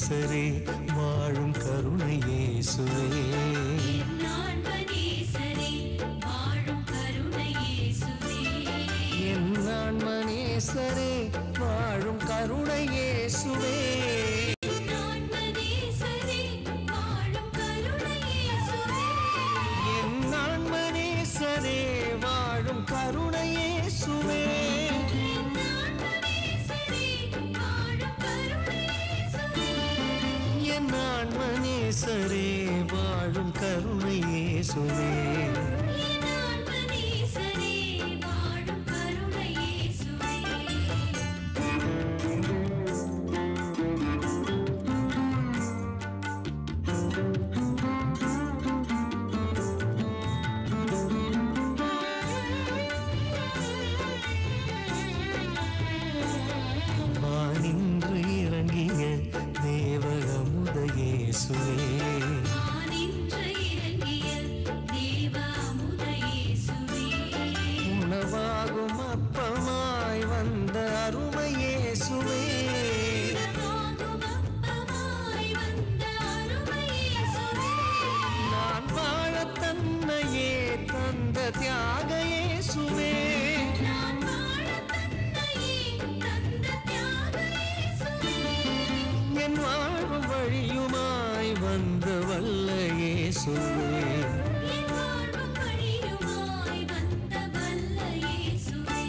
நேசரே வாழும் கருணை இயேசுவே. என் ஆன்ம நேசரே வாழும் கருணை இயேசுவே. என் ஆன்ம நேசரே வாழும் கருணை இயேசுவே. என் ஆன்ம நேசரே வாழும் கருணை இயேசுவே. என் ஆன்ம நேசரே வாழும் கருணை இயேசுவே. என் ஆன்ம நேசரே வாழும் கருணை இயேசுவே. என் ஆன்ம நேசரே வாழும் கருணை இயேசுவே. என் ஆன்ம நேசரே வாழும் கருணை இயேசுவே. வானின்று இறங்கிய தேவ அமுத இயேசுவே. வானின்று இறங்கிய தேவ அமுத இயேசுவே. உணவாகும் அப்பமாய் வந்த அருமை இயேசுவே. உணவாகும் அப்பமாய் வந்த அருமை இயேசுவே. நான் வாழ தன்னையே தந்த தியாக இயேசுவே. நான் வாழ தன்னையே தந்த தியாக இயேசுவே. என் வாழ்வும் வழியுமாய் வந்த வல்ல இயேசுவே. என் வாழ்வும் வழியுமாய் வந்த வல்ல இயேசுவே.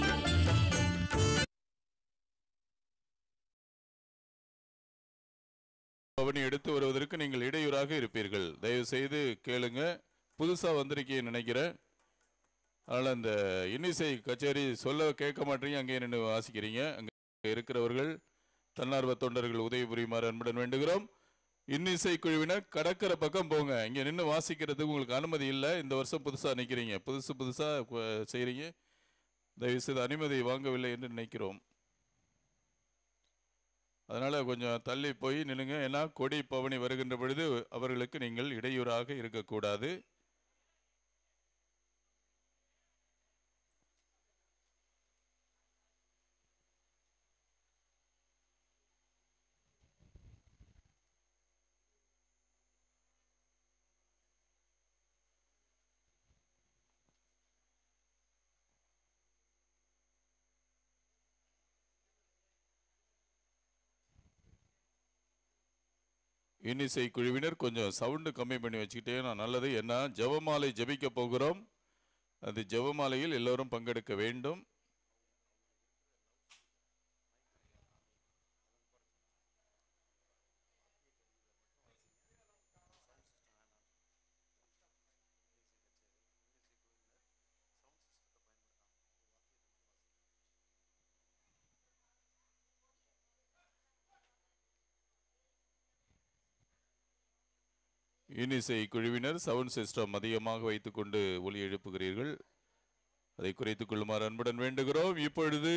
பவனி எடுத்து வருவதற்கு நீங்கள் இடையூறாக இருப்பீர்கள். தயவு செய்து கேளுங்க. புதுசா வந்திருக்கீங்கன்னு நினைக்கிறேன். அதனால் அந்த இன்னிசை கச்சேரி சொல்ல கேட்க மாட்டீங்க, அங்கே நின்று வாசிக்கிறீங்க. அங்கே இருக்கிறவர்கள் தன்னார்வ தொண்டர்கள் உதவி புரியுமாறு அன்புடன் வேண்டுகிறோம். இன்னிசை குழுவினர் கடற்கரை பக்கம் போங்க. இங்கே நின்று வாசிக்கிறதுக்கு உங்களுக்கு அனுமதி இல்லை. இந்த வருஷம் புதுசாக நிற்கிறீங்க, புதுசாக செய்கிறீங்க. தயவு செய்து அனுமதி வாங்கவில்லை என்று நினைக்கிறோம். அதனால் கொஞ்சம் தள்ளி போய் நில்லுங்க. ஏன்னா கொடி பவனி வருகின்ற பொழுது அவர்களுக்கு நீங்கள் இடையூறாக இருக்கக்கூடாது. இன்னிசை குழுவினர் கொஞ்சம் சவுண்டு கம்மி பண்ணி வச்சுக்கிட்டே நான் நல்லது. ஏன்னா ஜெபமாலை ஜெபிக்க போகிறோம். அது ஜெபமாலையில் எல்லோரும் பங்கெடுக்க வேண்டும். இன்னிசை குழுவினர் சவுண்ட் சிஸ்டம் அதிகமாக வைத்துக்கொண்டு ஒலி எழுப்புகிறீர்கள். அதை குறைத்துக் கொள்ளுமாறு அன்புடன் வேண்டுகிறோம். இப்பொழுது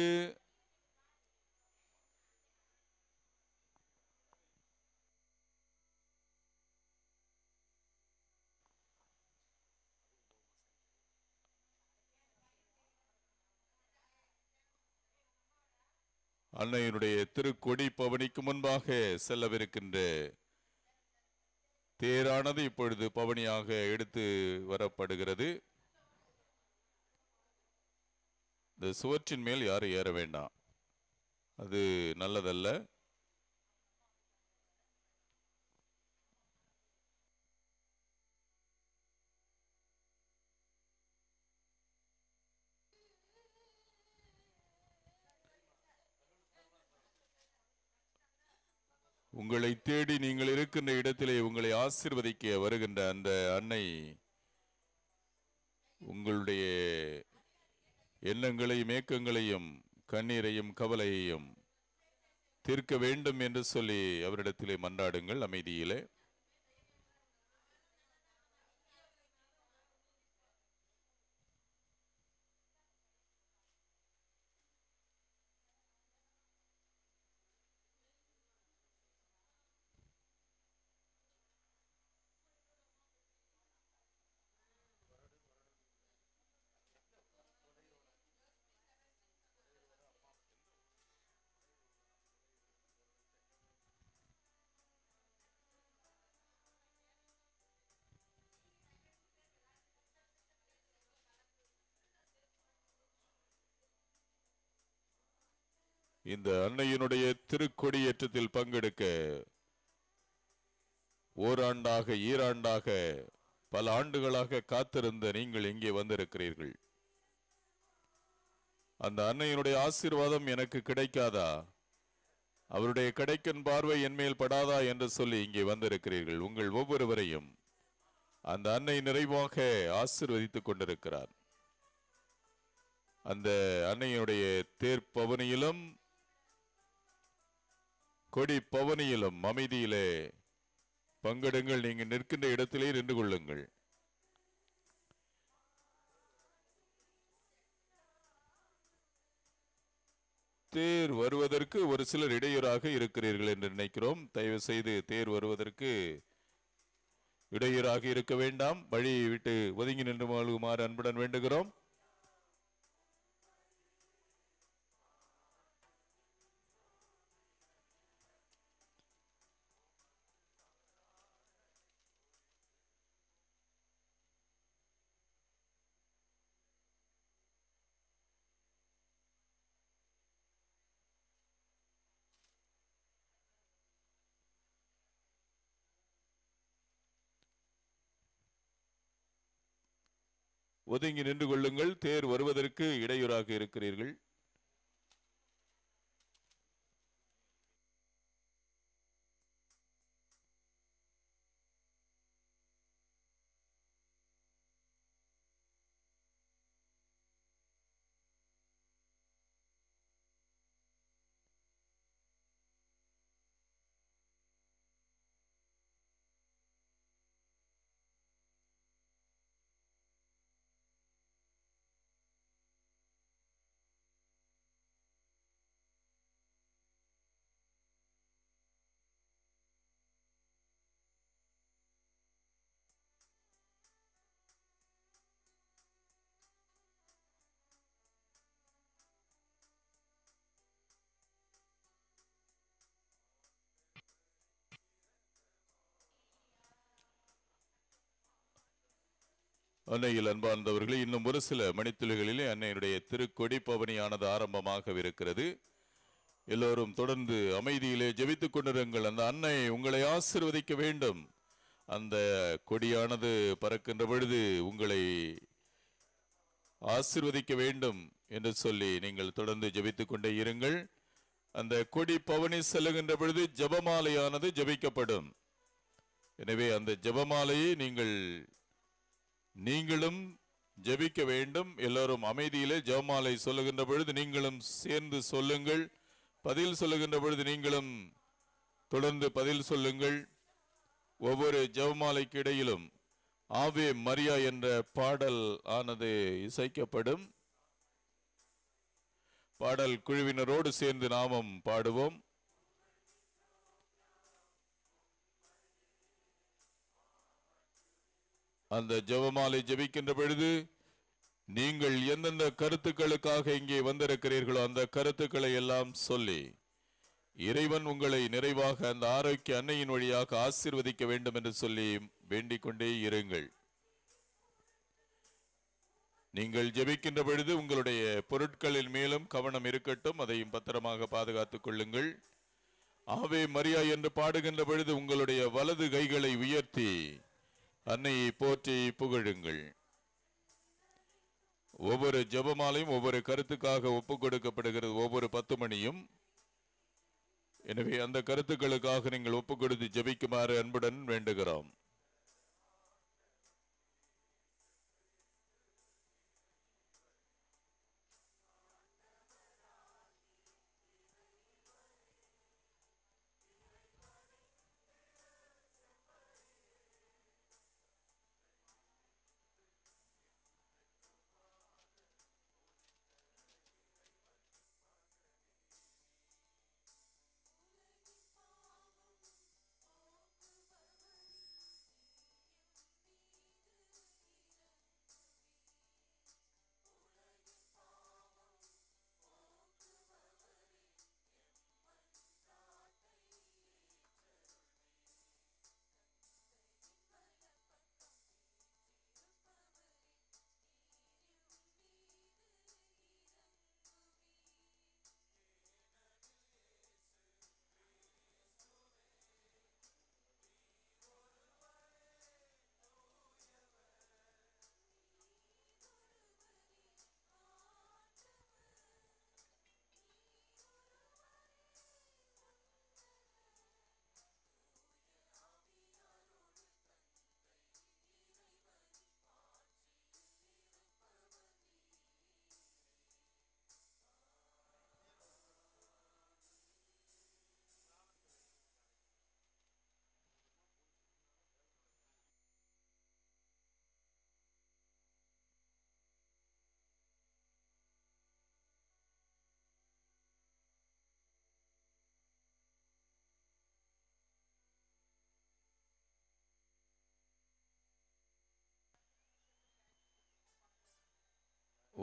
அன்னையினுடைய திருக்கொடி பவனிக்கு முன்பாக செல்லவிருக்கின்ற தேரானது இப்பொழுது பவனியாக எடுத்து வரப்படுகிறது. இந்த சுவற்றின் மேல் யாரும் ஏற வேண்டாம், அது நல்லதல்ல. உங்களை தேடி நீங்கள் இருக்கின்ற இடத்திலே உங்களை ஆசீர்வதிக்க வருகின்ற அந்த அன்னை உங்களுடைய எண்ணங்களையும் ஏக்கங்களையும் கண்ணீரையும் கவலையையும் தீர்க்க வேண்டும் என்று சொல்லி அவரிடத்திலே மன்றாடுங்கள் அமைதியிலே. இந்த அன்னையினுடைய திருக்கொடியேற்றத்தில் பங்கெடுக்க ஓராண்டாக ஈராண்டாக பல ஆண்டுகளாக காத்திருந்த நீங்கள் இங்கே வந்திருக்கிறீர்கள். அந்த அன்னையினுடைய ஆசீர்வாதம் எனக்கு கிடைக்காதா, அவருடைய கடைக்கன் பார்வை என்மேல் படாதா என்று சொல்லி இங்கே வந்திருக்கிறீர்கள். உங்கள் ஒவ்வொருவரையும் அந்த அன்னை நிறைவாக ஆசீர்வதித்துக் கொண்டிருக்கிறார். அந்த அன்னையினுடைய தேர் பவனியிலும் கொடி பவனியிலும் அமைதியிலே பங்கெடுங்கள். நீங்கள் நிற்கின்ற இடத்திலே நின்று கொள்ளுங்கள். தேர் வருவதற்கு ஒரு சிலர் இடையூறாக இருக்கிறீர்கள் என்று நினைக்கிறோம். தயவு செய்து தேர் வருவதற்கு இடையூறாக இருக்க வேண்டாம். வழியை விட்டு ஒதுங்கி நின்று மாறுமாறு அன்புடன் வேண்டுகிறோம். ஒதுங்கி நின்று கொள்ளுங்கள். தேர் வருவதற்கு இடையூறாக இருக்கிறீர்கள். அன்னையில் அன்பார்ந்தவர்களே, இன்னும் ஒரு சில மணித்துளிகளிலே அன்னையுடைய திருக்கொடி பவனியானது ஆரம்பமாகவிருக்கிறது. எல்லோரும் தொடர்ந்து அமைதியிலே ஜெபித்துக் கொண்டிருங்கள். அந்த அன்னை உங்களை ஆசீர்வதிக்க வேண்டும். அந்த கொடியானது பறக்கின்ற பொழுது உங்களை ஆசீர்வதிக்க வேண்டும் என்று சொல்லி நீங்கள் தொடர்ந்து ஜெபித்துக் கொண்டே இருங்கள். அந்த கொடி பவனி செல்லுகின்ற பொழுது ஜெபமாலையானது ஜெபிக்கப்படும். எனவே அந்த ஜெபமாலையை நீங்களும் ஜெபிக்க வேண்டும். எல்லோரும் அமைதியிலே ஜெபமாலை சொல்லுகின்ற பொழுது நீங்களும் சேர்ந்து சொல்லுங்கள். பதில் சொல்லுகின்ற பொழுது நீங்களும் தொடர்ந்து பதில் சொல்லுங்கள். ஒவ்வொரு ஜெபமாலைக்கு இடையிலும் ஆவே மரியா என்ற பாடல் ஆனது இசைக்கப்படும். பாடல் குழுவினரோடு சேர்ந்து நாமும் பாடுவோம். அந்த ஜெபமாலை ஜெபிக்கின்ற பொழுது நீங்கள் எந்தெந்த கருத்துக்களுக்காக இங்கே வந்திருக்கிறீர்களோ அந்த கருத்துக்களை எல்லாம் சொல்லி இறைவன் உங்களை நிறைவாக அந்த ஆரோக்கிய அன்னையின் வழியாக ஆசீர்வதிக்க வேண்டும் என்று சொல்லி வேண்டிக் கொண்டே இருங்கள். நீங்கள் ஜெபிக்கின்ற பொழுது உங்களுடைய பொருட்களின் மேலும் கவனம் இருக்கட்டும். அதையும் பத்திரமாக பாதுகாத்துக் கொள்ளுங்கள். ஆவே மரியா என்று பாடுகின்ற பொழுது உங்களுடைய வலது கைகளை உயர்த்தி அன்னையை போற்றி புகழுங்கள். ஒவ்வொரு ஜெபமாலையும் ஒவ்வொரு கருத்துக்காக ஒப்புக் கொடுக்கப்படுகிறது, ஒவ்வொரு 10 மணியும். எனவே அந்த கருத்துக்களுக்காக நீங்கள் ஒப்புக் கொடுத்து ஜெபிக்குமாறு அன்புடன் வேண்டுகிறோம்.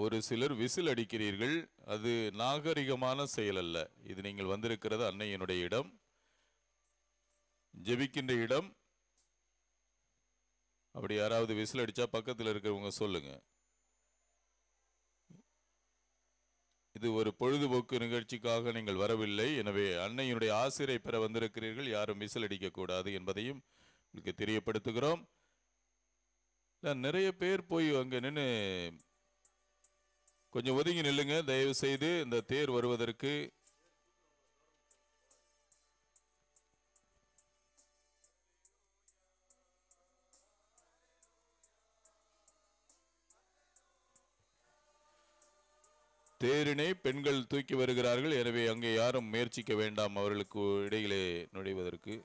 ஒரு சிலர் விசில் அடிக்கிறீர்கள். அது நாகரிகமான செயல் அல்ல. இது நீங்கள் வந்திருக்கிறது அன்னையினுடைய இடம், ஜெபிக்கின்ற இடம். அப்படி யாராவது விசில் அடிச்சா பக்கத்தில் இருக்கிறவங்க சொல்லுங்க. இது ஒரு பொழுதுபோக்கு நிகழ்ச்சிக்காக நீங்கள் வரவில்லை. எனவே அன்னையினுடைய ஆசிரியை பெற வந்திருக்கிறீர்கள். யாரும் விசில் அடிக்க கூடாது என்பதையும் உங்களுக்கு தெரியப்படுத்துகிறோம். நிறைய பேர் போய் அங்க நின்று கொஞ்சம் ஒதுங்கி நில்லுங்க தயவு செய்து. இந்த தேர் வருவதற்கு தேரினை பெண்கள் தூக்கி வருகிறார்கள். எனவே அங்கே யாரும் முயற்சிக்க வேண்டாம் அவர்களுக்கு இடையிலே நுழைவதற்கு.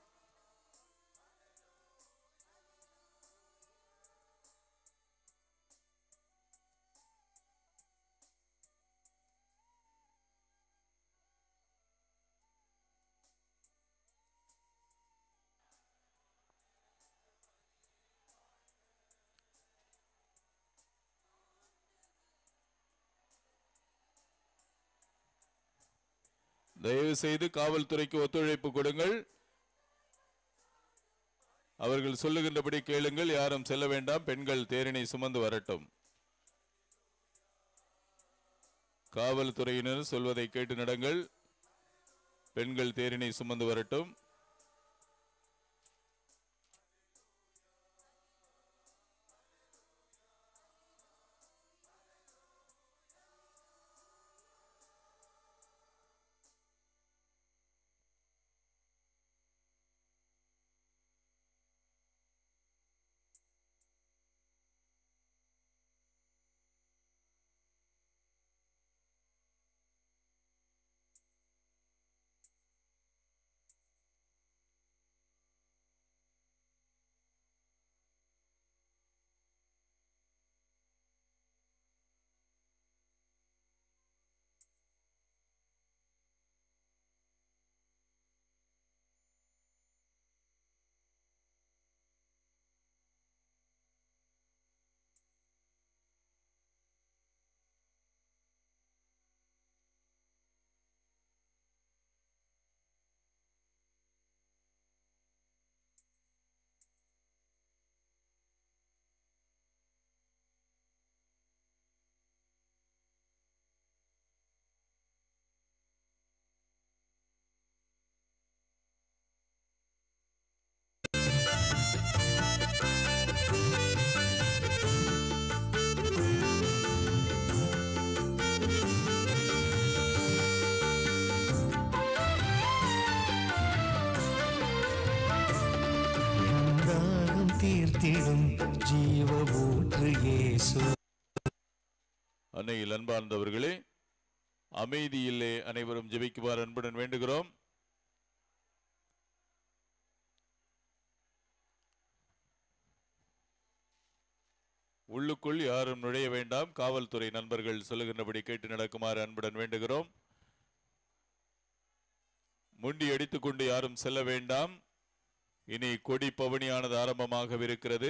தயவு செய்து காவல்துறைக்கு ஒத்துழைப்பு கொடுங்கள். அவர்கள் சொல்லுகின்றபடி கேளுங்கள். யாரும் செல்ல வேண்டாம். பெண்கள் தேரினை சுமந்து வரட்டும். காவல்துறையினர் சொல்வதை கேட்டு நடங்கள். பெண்கள் தேரினை சுமந்து வரட்டும். தீர்த்திடும் ஜீவ ஊற்று இயேசு. அன்னையில் அன்பார்ந்தவர்களே, அமைதியிலே அனைவரும் ஜெபிக்குமாறு அன்புடன் வேண்டுகிறோம். உள்ளுக்குள் யாரும் நுழைய வேண்டாம். காவல்துறை நண்பர்கள் சொல்லுகின்றபடி கேட்டு நடக்குமாறு அன்புடன் வேண்டுகிறோம். முண்டி அடித்துக் கொண்டு யாரும் செல்ல வேண்டாம். இனி கொடி பவனியானது ஆரம்பமாகவிருக்கிறது.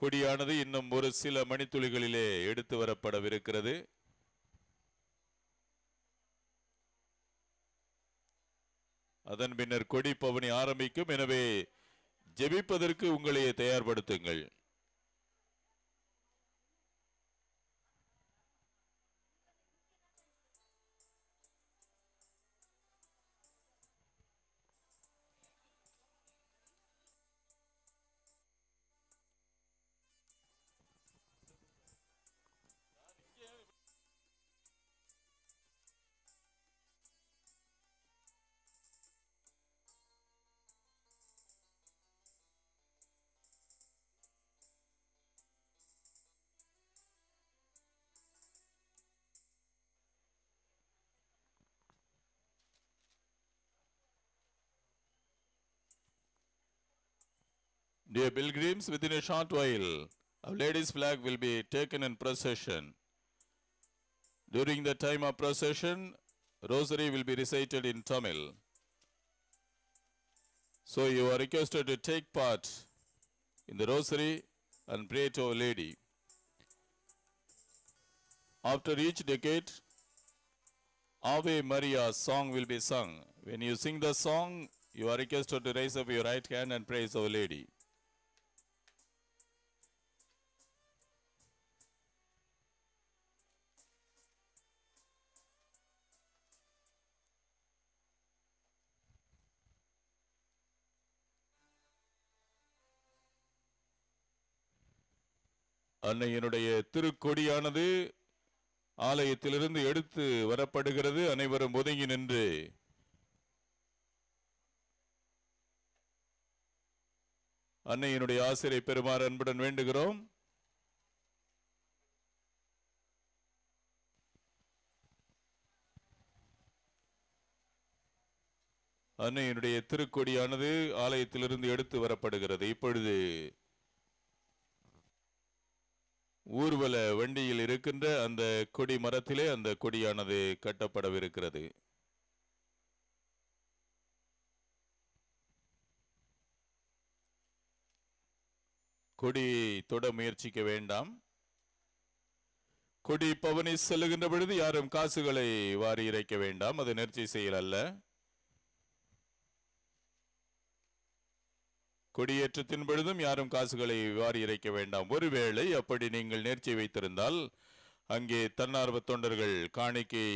கொடியானது இன்னும் ஒரு சில மணித்துளிகளிலே எடுத்து வரப்படவிருக்கிறது. அதன் பின்னர் கொடி பவனி ஆரம்பிக்கும். எனவே ஜெபிப்பதற்கு உங்களை தயார்படுத்துங்கள். Dear pilgrims, within a short while, our Lady's flag will be taken in procession. During the time of procession, rosary will be recited in Tamil. So you are requested to take part in the rosary and pray to Our Lady. After each decade, Ave Maria song will be sung. When you sing the song, you are requested to raise up your right hand and praise Our Lady. அன்னையினுடைய திருக்கொடியானது ஆலயத்திலிருந்து எடுத்து வரப்படுகிறது. அனைவரும் ஒதுங்கி நின்று அன்னையினுடைய ஆசிரியை பெறுமாறு அன்புடன் வேண்டுகிறோம். அன்னையினுடைய திருக்கொடியானது ஆலயத்திலிருந்து எடுத்து வரப்படுகிறது. இப்பொழுது ஊர்வல வண்டியில் இருக்கின்ற அந்த கொடி மரத்திலே அந்த கொடியானது கட்டப்படவிருக்கிறது. கொடியை தொட முயற்சிக்க வேண்டாம். கொடி பவனி செல்லுகின்ற பொழுது யாரும் காசுகளை வாரி இறைக்க வேண்டாம். அது நேர்ச்சி செயல் அல்ல. கொடியேற்றத்தின் பொழுதும் யாரும் காசுகளை வாரி இறைக்க வேண்டாம். ஒருவேளை அப்படி நீங்கள் நேர்ச்சி வைத்திருந்தால் அங்கே தன்னார்வ தொண்டர்கள் காணிக்கை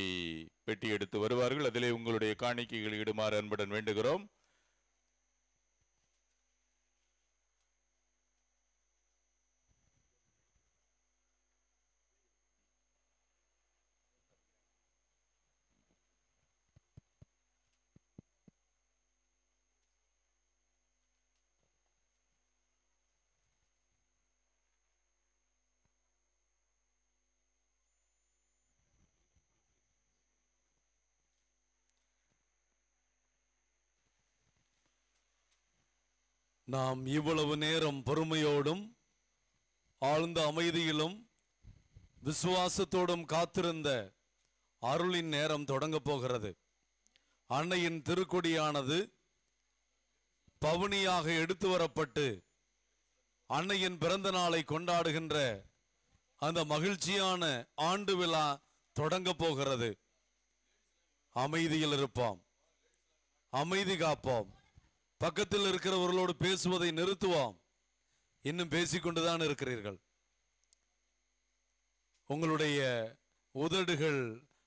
பெட்டி எடுத்து வருவார்கள். அதிலே உங்களுடைய காணிக்கைகள் இடுமாறு அன்புடன் வேண்டுகிறோம். நாம் இவ்வளவு நேரம் பொறுமையோடும் ஆழ்ந்த அமைதியிலும் விசுவாசத்தோடும் காத்திருந்த அருளின் நேரம் தொடங்க போகிறது. அன்னையின் திருக்கொடியானது பவுனியாக எடுத்து வரப்பட்டு அன்னையின் பிறந்த நாளை கொண்டாடுகின்ற அந்த மகிழ்ச்சியான ஆண்டு விழா தொடங்க போகிறது. அமைதியில் இருப்போம், அமைதி காப்போம். பக்கத்தில் இருக்கிறவர்களோடு பேசுவதை நிறுத்துவோம். இன்னும் பேசிக்கொண்டுதான் இருக்கிறீர்கள். உங்களுடைய உதடுகள்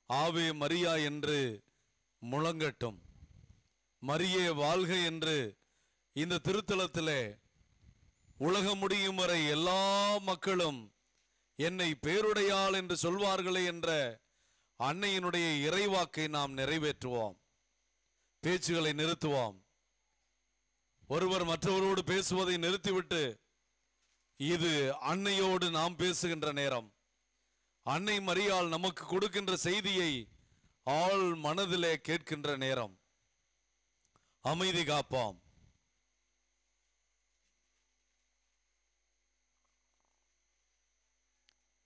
ஆவே மரியா என்று முழங்கட்டும். மரியே வாழ்க என்று இந்த திருத்தலத்திலே உலகம் முடியும் வரை எல்லா மக்களும் என்னை பேருடையாள் என்று சொல்வார்களே என்ற அன்னையினுடைய இறைவாக்கை நாம் நிறைவேற்றுவோம். பேச்சுகளை நிறுத்துவோம். ஒருவர் மற்றவரோடு பேசுவதை நிறுத்திவிட்டு இது அன்னையோடு நாம் பேசுகின்ற நேரம். அன்னை மரியாள் நமக்கு கொடுக்கின்ற செய்தியை ஆள் மனதிலே கேட்கின்ற நேரம். அமைதி காப்போம்.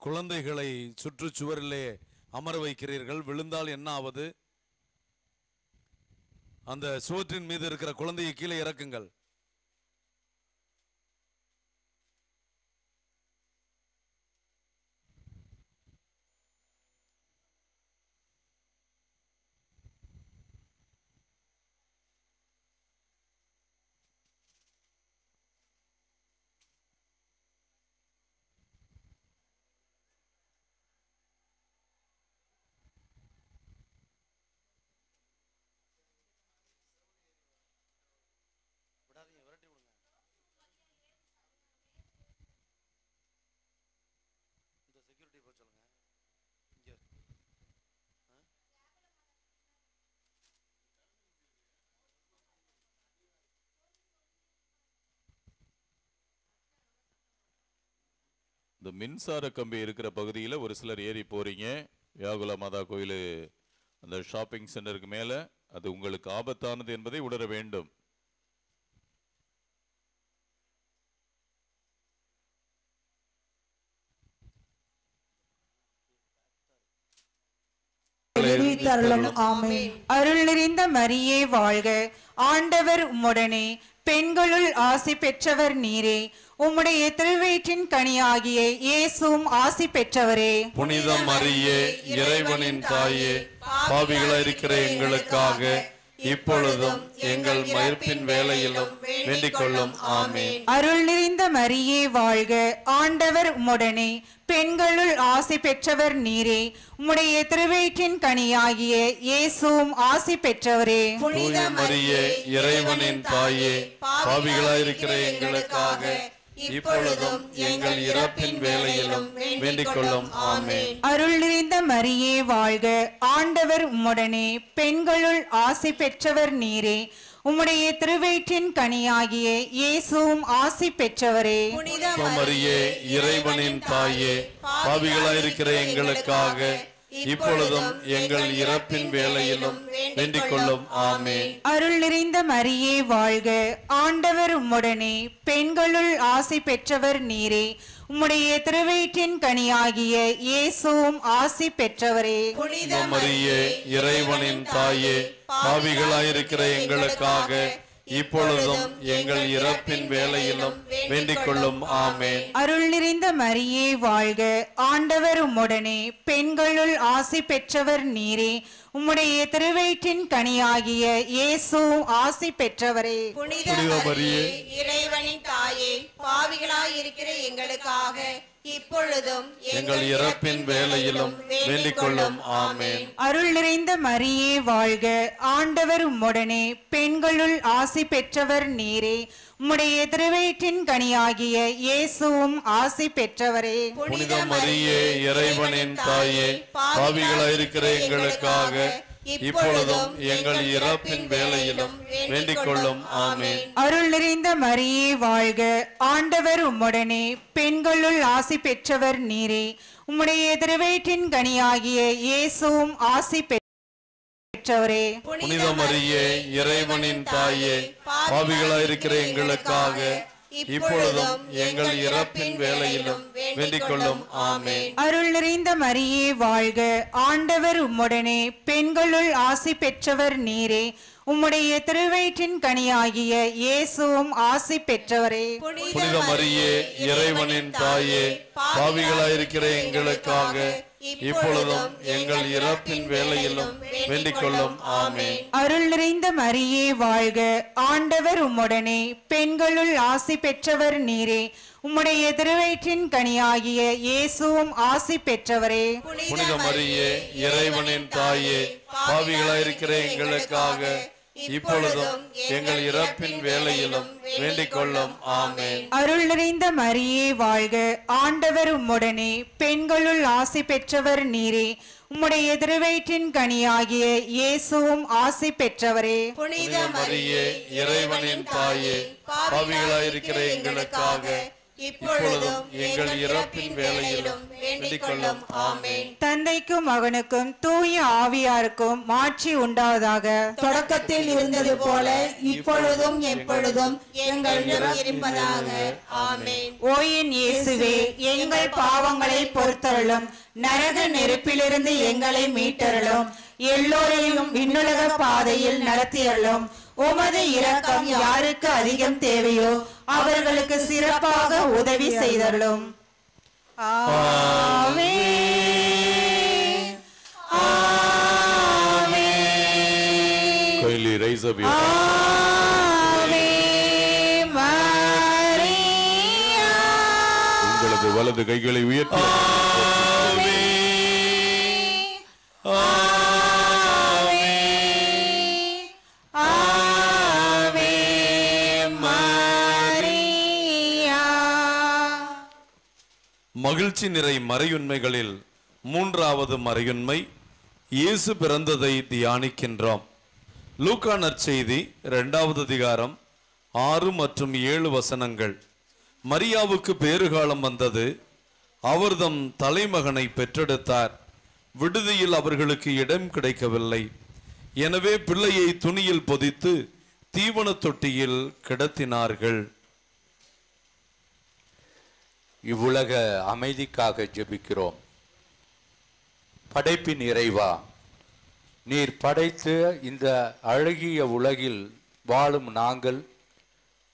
குழந்தைகளை சுற்றுச்சுவரிலே அமர வைக்கிறீர்கள். விழுந்தால் என்ன ஆவது? அந்த சுவற்றின் மீது இருக்கிற குழந்தையை கீழே இறக்குங்கள். இந்த மின்சார கம்பி இருக்கிற பகுதியில் ஒரு சிலர் ஏறி போறீங்க. வியாகுல மாதா கோயில் அந்த ஷாப்பிங் சென்டருக்கு மேலே. அது உங்களுக்கு ஆபத்தானது என்பதை உணர வேண்டும். அருள் நிறைந்த மரியே வாழ்க, ஆண்டவர் உம்முடனே, பெண்களுள் ஆசி பெற்றவர் நீரே, உம்முடைய திருவயிற்றின் கனியாகிய இயேசுவும் ஆசி பெற்றவரே. புனித மரியே, இறைவனின் தாயே, பாவிகளாயிருக்கிற எங்களுக்காக இப்பொழுதும் எங்கள் மயிர்ப்பின் வேளையிலும் வேண்டிக் கொள்ளும். ஆமென். அருள் நிறைந்த மரியே வாழ்க, ஆண்டவர் உம்முடனே, பெண்களுள் ஆசி பெற்றவர் நீரே. உம்முடைய திருவயிற்றின் கனியாகிய இயேசுவும் ஆசி பெற்றவரே. தூய மரியே, இறைவனின் தாயே, பாவிகளாயிருக்கிற எங்களுக்காக இப்பொழுதும் எங்கள் இறப்பின் வேளையிலும் வேண்டிக் கொள்ளும். ஆமென். அருள் நிறைந்த மரியே வாழ்க, ஆண்டவர் உம்முடனே, பெண்களுள் ஆசி பெற்றவர் நீரே. உம்முடைய திருவயிற்றின் கனியாகிய இயேசுவும் ஆசி பெற்றவரே. மரியே, இறைவனின் தாயே, பாவிகளாயிருக்கிற எங்களுக்காக இப்பொழுதும் எங்கள் இறப்பின் வேளையிலும் வேண்டிக் கொள்ளும். ஆமென். அருள் நிறைந்த மரியே வாழ்க, ஆண்டவர் உம்முடனே, பெண்களுள் ஆசி பெற்றவர் நீரே. உம்முடைய திருவயிற்றின் கனியாகிய இயேசுவும் ஆசி பெற்றவரே. மரியே, இறைவனின் தாயே, பாவிகளாயிருக்கிற எங்களுக்காக இப்பொழுதும் எங்கள் இறப்பின் வேளையிலும் வேண்டிக் கொள்ளும். ஆமென். அருள் நிறைந்த மரியே வாழ்க, ஆண்டவர் உம்முடனே, பெண்களுள் ஆசி பெற்றவர் நீரே. உம்முடைய திருவயிற்றின் கனியாகிய இயேசுவும் ஆசி பெற்றவரே. புனித மரியே, இறைவனின் தாயே, பாவிகளாயிருக்கிற எங்களுக்காக இப்பொழுதும் எங்கள் இறப்பின் வேளையிலும் வேண்டிக் கொள்ளும். ஆமென். அருள் நிறைந்த மரியே வாழ்க, ஆண்டவர் உம்முடனே, பெண்களுள் ஆசி பெற்றவர் நீரே. உம்முடைய திருவயிற்றின் கனியாகிய இயேசுவும் ஆசி பெற்றவரே. புனித மரியே, இறைவனின் தாயே, பாவிகளாயிருக்கிற எங்களுக்காக இப்பொழுதும் எங்கள் இறப்பின் வேளையிலும் வேண்டிக் கொள்ளும். ஆமென். அருள் நிறைந்த மரியே வாழ்க, ஆண்டவர் உம்முடனே, பெண்களுள் ஆசி பெற்றவர் நீரே. உம்முடைய திருவயிற்றின் கனியாகிய இயேசுவும் ஆசி பெற்றவரே. புனித மரியே, இறைவனின் தாயே, பாவிகளாயிருக்கிற எங்களுக்காக இப்பொழுதும் எங்கள் இறப்பின் வேளையிலும் வேண்டிக் கொள்ளும். ஆமென். அருள் நிறைந்த மரியே வாழ்க, ஆண்டவர் உம்முடனே, பெண்களுள் ஆசி பெற்றவர் நீரே. உம்முடைய திருவயிற்றின் கனியாகிய இயேசுவும் ஆசி பெற்றவரே. புனித மரியே, இறைவனின் தாயே, பாவிகளாயிருக்கிற எங்களுக்காக இப்பொழுதும் எங்கள் இறப்பின் வேளையிலும் வேண்டிக் கொள்ளும். ஆமென். அருள் நிறைந்த மரியே வாழ்க, ஆண்டவர் உம்முடனே, பெண்களுள் ஆசி பெற்றவர் நீரே. உம்முடைய திருவயிற்றின் கனியாகிய இயேசுவும் ஆசி பெற்றவரே. புனித மரியே, இறைவனின் தாயே, பாவிகளாயிருக்கிற எங்களுக்காக இப்பொழுதும் எங்கள் இறப்பின் வேளையிலும் வேண்டிக் கொள்ளும். ஆமென். அருள் நிறைந்த மரியே வாழ்க, ஆண்டவர் உம்முடனே, பெண்களுள் ஆசி பெற்றவர் நீரே. உம்முடைய திருவயிற்றின் கனியாகிய இயேசுவும் ஆசி பெற்றவரே. புனித மரியே, இறைவனின் தாயே, பாவிகளாயிருக்கிற எங்களுக்காக இப்பொழுதும் எங்கள் இறப்பின் வேளையிலும் வேண்டிக் கொள்ளும். ஆமென். தந்தைக்கும் மகனுக்கும் தூய ஆவியாருக்கும் மாட்சி உண்டாவதாக. தொடக்கத்தில் இருந்தது போல இப்பொழுதும் எப்பொழுதும் எங்களிடம் இருப்பதாக. ஆமென். ஓ என் இயேசுவே, எங்கள் பாவங்களை பொறுத்தருளும், நரக நெருப்பிலிருந்து எங்களை மீட்டருளும், எல்லோரையும் விண்ணுலக பாதையில் நடத்தியருளும். உமது இரக்கம் யாருக்கு அதிகம் தேவையோ அவர்களுக்கு சிறப்பாக உதவி செய்தருளும். ஆமென். ஆமென். Kindly raise up your ஆவே மரியா. உங்களது வலது கைகளை உயர்த்தி மகிழ்ச்சி நிறை மறையுண்மைகளில் மூன்றாவது மறையுண்மை, இயேசு பிறந்ததை தியானிக்கின்றோம். லூக்கா நற்செய்தி 2வது அதிகாரம் 6 மற்றும் 7 வசனங்கள். மரியாவுக்கு பேறுகாலம் வந்தது, அவர்தம் தலைமகனை பெற்றெடுத்தார். விடுதியில் அவர்களுக்கு இடம் கிடைக்கவில்லை. எனவே பிள்ளையை துணியில் பொதித்து தீவன தொட்டியில் கிடத்தினார்கள். இவ்வுலக அமைதிக்காக ஜெபிக்கிறோம். படைப்பின் இறைவா, நீர் படைத்து இந்த அழகிய உலகில் வாழும் நாங்கள்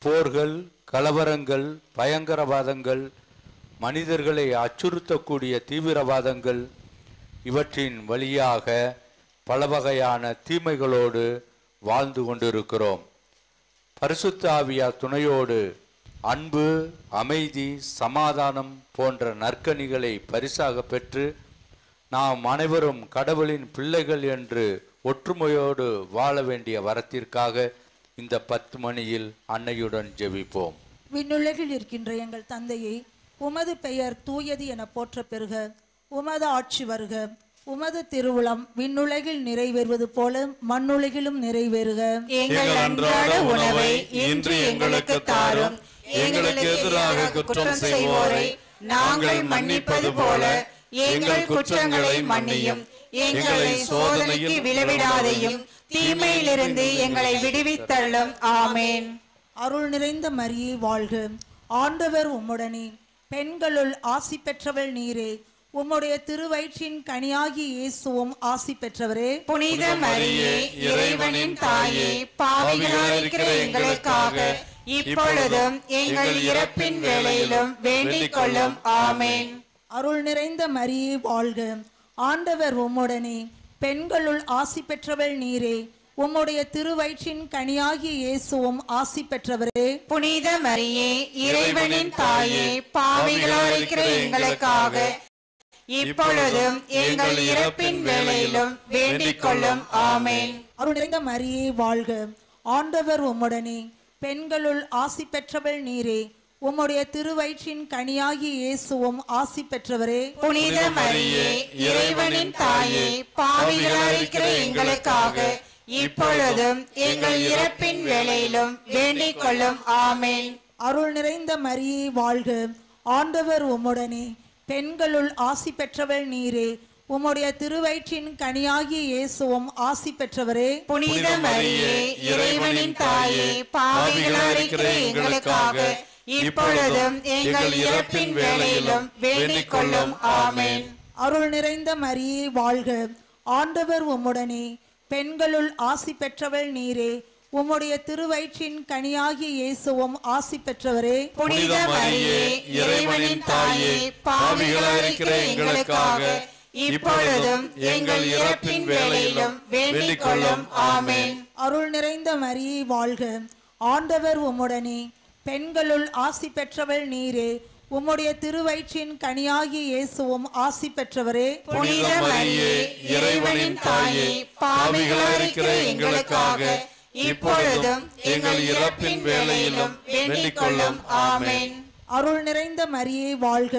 போர்கள், கலவரங்கள், பயங்கரவாதங்கள், மனிதர்களை அச்சுறுத்தக்கூடிய தீவிரவாதங்கள் இவற்றின் வழியாக பல வகையான தீமைகளோடு வாழ்ந்து கொண்டிருக்கிறோம். பரிசுத்த ஆவியார் துணையோடு அன்பு, அமைதி, சமாதானம் போன்ற நற்கனிகளை பரிசாக பெற்று நாம் அனைவரும் கடவுளின் பிள்ளைகள் என்று ஒற்றுமையோடு வாழ வேண்டிய வரத்திற்காக இந்த 10 மணியில் அன்னையுடன் ஜெபிப்போம். விண்ணுலகில் இருக்கின்ற எங்கள் தந்தையை, உமது பெயர் தூயது என போற்ற பெறுக. உமது ஆட்சி வருக. உமது திருவுளம் விண்ணுலகில் நிறைவேறுவது போல மண்ணுலகிலும் நிறைவேறுக. எங்கள் அன்றாட உணவை இன்று எங்களுக்கு தாரும். எங்களுக்கு எதிராக குற்றம் செய்வோரை நாங்கள் மன்னிப்பது போல எங்கள் குற்றங்களை மன்னியும். எங்களை சோதனைக்கு விளைவிடாதையும் தீமையிலிருந்து எங்களை விடுவித்தள்ளும். ஆமேன். அருள் நிறைந்த மரியே வாழ்க. ஆண்டவர் உம்முடனே. பெண்களுள் ஆசி பெற்றவள் நீரே. உம்முடைய திருவயிற்றின் கனியாகி இயேசுவும் ஆசி பெற்றவரே. புனித மரியே, இறைவனின் தாயே, பாவிகளாயிருக்கிற எங்களுக்காக இப்பொழுதும் எங்கள் இறப்பின் வேளையிலும் வேண்டிக் கொள்ளும். ஆமேன். அருள் நிறைந்த மரியே வாழ்க. ஆண்டவர் உம்முடனே. பெண்களுள் ஆசி பெற்றவள் நீரே. உம்முடைய திருவயிற்றின் கனியாகி இயேசுவும் ஆசி பெற்றவரே. புனித மரியே, இறைவனின் தாயே, பாவிகளாயிருக்கிற எங்களுக்காக இப்பொழுதும் எங்கள் இறப்பின் வேளையிலும் வேண்டிக் கொள்ளும். ஆமேன். அருள் நிறைந்த மரியே வாழ்க. ஆண்டவர் உம்முடனே. பெண்களுள் ஆசி பெற்றவள் நீரே. உம்முடைய திருவயிற்றின் கனியாகி இயேசுவும் ஆசி பெற்றவரே. புனித மரியே, இறைவனின் தாயே, பாவிகளாயிருக்கிற எங்களுக்காக இப்பொழுதும் எங்கள் இறப்பின் வேளையிலும் வேண்டிக் கொள்ளும். ஆமேன். அருள் நிறைந்த மரியே வாழ்க. ஆண்டவர் உம்முடனே. பெண்களுள் ஆசி பெற்றவள் நீரே. உம்முடைய திருவயிற்றின் கனியாகி இயேசுவும் ஆசி பெற்றவரே. புனித மரியே, இறைவனின் தாயே, பாவிகளாயிருக்கிற எங்களுக்காக இப்பொழுதும் எங்கள் இறப்பின் வேளையிலும் வேண்டிக் கொள்ளும். ஆமேன். அருள் நிறைந்த மரியே வாழ்க. ஆண்டவர் உம்முடனே. பெண்களுள் ஆசி பெற்றவள் நீரே. உம்முடைய திருவயிற்றின் கனியாகி இயேசுவும் ஆசி பெற்றவரே. புனித மரியே, இறைவனின் தாயே, பாவிகளாயிருக்கிற எங்களுக்காக இப்பொழுதும் எங்கள் இறப்பின் வேளையிலும் வேண்டிக் கொள்ளும். ஆமேன். அருள் நிறைந்த மரியே வாழ்க. ஆண்டவர் உம்முடனே. பெண்களுள் ஆசி பெற்றவள் நீரே. உம்முடைய திருவயிற்றின் கனியாகி இயேசுவும் ஆசி பெற்றவரே. புனித மரியே, இறைவனின் தாயே, பாவிகளாயிருக்கிற எங்களுக்காக இப்பொழுதும் எங்கள் இறப்பின் வேளையிலும் வேண்டிக் கொள்ளும். ஆமேன். அருள் நிறைந்த மரியே வாழ்க.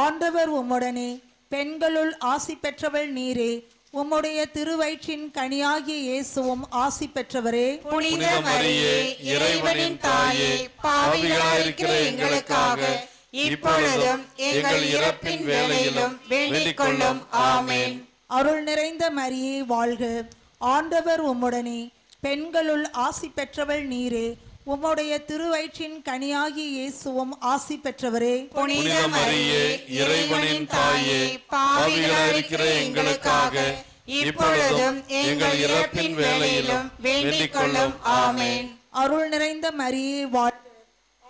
ஆண்டவர் உம்முடனே. பெண்களுள் ஆசி பெற்றவள் நீரே. உம்முடைய திருவயிற்றின் கனியாகி இயேசுவும் ஆசி பெற்றவரே. புனித மரியே, இறைவனின் தாயே, பாவிகளாயிருக்கிற எங்களுக்காக இப்பொழுதும் எங்கள் இறப்பின் வேளையிலும் வேண்டிக் கொள்ளும். ஆமேன். அருள் நிறைந்த மரியே வாழ்க. ஆண்டவர் உம்முடனே. பெண்களுள் ஆசி பெற்றவள் நீரே. உம்முடைய திருவயிற்றின் கனியாகி இயேசுவும் ஆசி பெற்றவரே. புனித மரியே, இறைவனின் தாயே, பாவிகளாயிருக்கிற எங்களுக்காக இப்பொழுதும் எங்கள் இறப்பின் வேளையிலும் வேண்டிக் கொள்ளும். ஆமேன். அருள் நிறைந்த மரியே வாழ்க.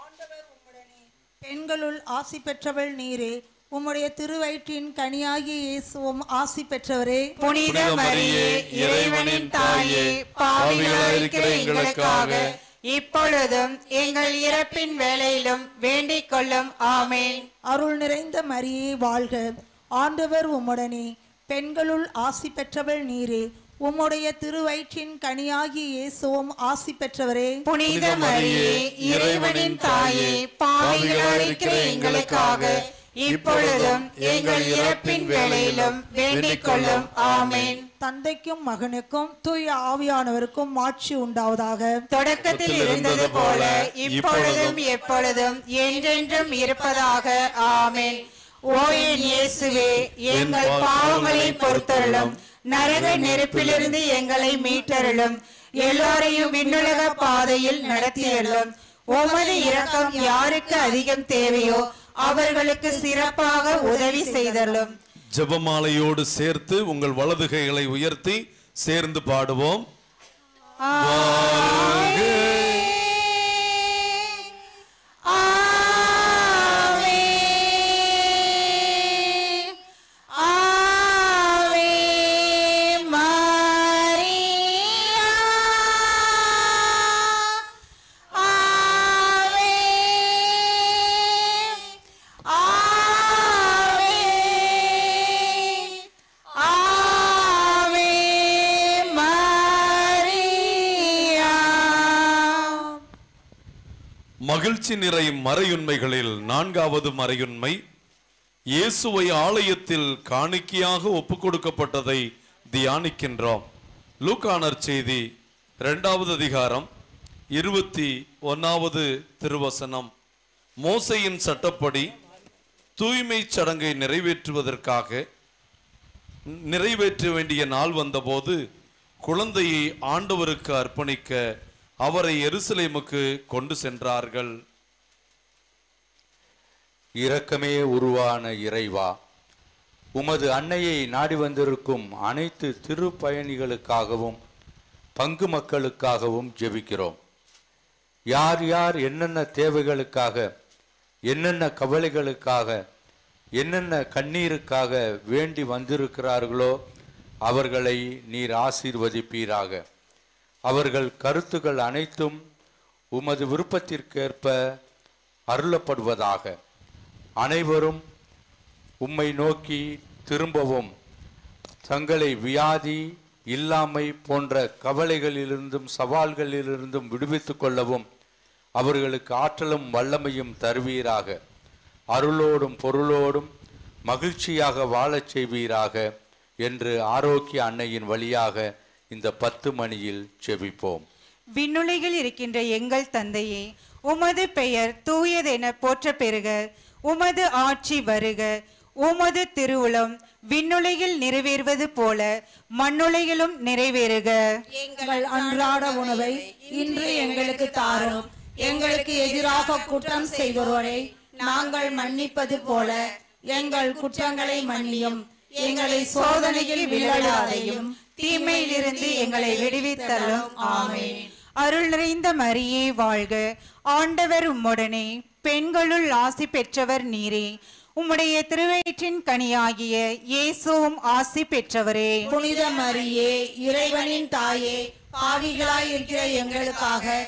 ஆண்டவர் உம்முடனே. பெண்களுள் ஆசி பெற்றவள் நீரே. உம்முடைய திருவயிற்றின் கனியாகி இயேசுவும் ஆசி பெற்றவரே. புனித மரியே, இறைவனின் தாயே, பாவிகளாயிருக்கிற எங்களுக்காக இப்பொழுதும் எங்கள் இறப்பின் வேளையிலும் வேண்டிக் கொள்ளும். ஆமேன். அருள் நிறைந்த மரியே வாழ்க. ஆண்டவர் உம்முடனே. பெண்களுள் ஆசி பெற்றவள் நீரே. உம்முடைய திருவயிற்றின் கனியாகி இயேசுவும் ஆசி பெற்றவரே. புனித மரியே, இறைவனின் தாயே, பாவிகளாயிருக்கிற எங்களுக்காக இப்பொழுதும் எங்கள் இறப்பின் வேளையிலும் வேண்டிக் கொள்ளும். ஆமேன். தந்தைக்கும் மகனுக்கும் தூய ஆவியானவருக்கும் மாட்சி உண்டாவதாக. தொடக்கத்தில் இருந்தது போல இப்பொழுதும் எப்பொழுதும் என்றென்றும் இருப்பதாக. ஆமேன். ஓ என் இயேசுவே, எங்கள் பாவங்களை பொறுத்தருளும். நரக நெருப்பிலிருந்து எங்களை மீட்டருளும். எல்லாரையும் விண்ணுலக பாதையில் நடத்தியருளும். உமது இரக்கம் யாருக்கு அதிகம் தேவையோ அவர்களுக்கு சிறப்பாக உதவி செய்தருளும். ஜெபமாலையோடு சேர்த்து உங்கள் வலது கைகளை உயர்த்தி சேர்ந்து பாடுவோம். மகிழ்ச்சி நிறை மறையுண்மைகளில் நான்காவது மறையுண்மை, இயேசுவை ஆலயத்தில் காணிக்கையாக ஒப்புக் கொடுக்கப்பட்டதை தியானிக்கின்றோம். லூக்கா நற்செய்தி 2வது அதிகாரம் 21வது திருவசனம். மோசேயின் சட்டப்படி தூய்மை சடங்கை நிறைவேற்ற வேண்டிய நாள் வந்தபோது குழந்தையை ஆண்டவருக்கு அர்ப்பணிக்க அவரை எருசலேமுக்கு கொண்டு சென்றார்கள். இரக்கமே உருவான இறைவா, உமது அன்னையை நாடி வந்திருக்கும் அனைத்து திருப்பயணிகளுக்காகவும் பங்கு மக்களுக்காகவும் ஜெபிக்கிறோம். யார் யார் என்னென்ன தேவைகளுக்காக, என்னென்ன கவலைகளுக்காக, என்னென்ன கண்ணீருக்காக வேண்டி வந்திருக்கிறார்களோ அவர்களை நீர் ஆசீர்வதிப்பீராக. அவர்கள் கருத்துக்கள் அனைத்தும் உமது விருப்பத்திற்கேற்ப அருளப்படுவதாக. அனைவரும் உம்மை நோக்கி திரும்பவும் தங்களை வியாதி, இல்லாமை போன்ற கவலைகளிலிருந்தும் சவால்களிலிருந்தும் விடுவித்துக் கொள்ளவும் அவர்களுக்கு ஆற்றலும் வல்லமையும் தருவீராக. அருளோடும் பொருளோடும் மகிழ்ச்சியாக வாழச் செய்வீராக என்று ஆரோக்கிய அன்னையின் வழியாக இந்த 10 மணியில் செபிப்போம். விண்ணுலகில் இருக்கின்ற எங்கள் தந்தையே, உமது பெயர் தூயதென போற்ற பெறுக. உமது ஆட்சி வருக. உமது திருவுளம் விண்ணுலகில் நிறைவேறுவது போல மண்ணுலகிலும் நிறைவேறுக. எங்கள் அன்றாட உணவை இன்று எங்களுக்கு தாரும். எங்களுக்கு எதிராக குற்றம் செய்வோரை நாங்கள் மன்னிப்பது போல எங்கள் குற்றங்களை மன்னியும். எங்களை சோதனையில் விழாதையும், தீமையிலிருந்து எங்களை விடுவித்தலும். ஆமென். அருள் நிறைந்த மரியே வாழ்க. ஆண்டவர் உம்முடனே, பெண்களுள் ஆசி பெற்றவர் நீரே. உம்முடைய திருவயிற்றின் கனியாகிய இயேசுவும் ஆசி பெற்றவரே. புனித மரியே, இறைவனின் தாயே, பாவிகளாய் இருக்கிற எங்களுக்காக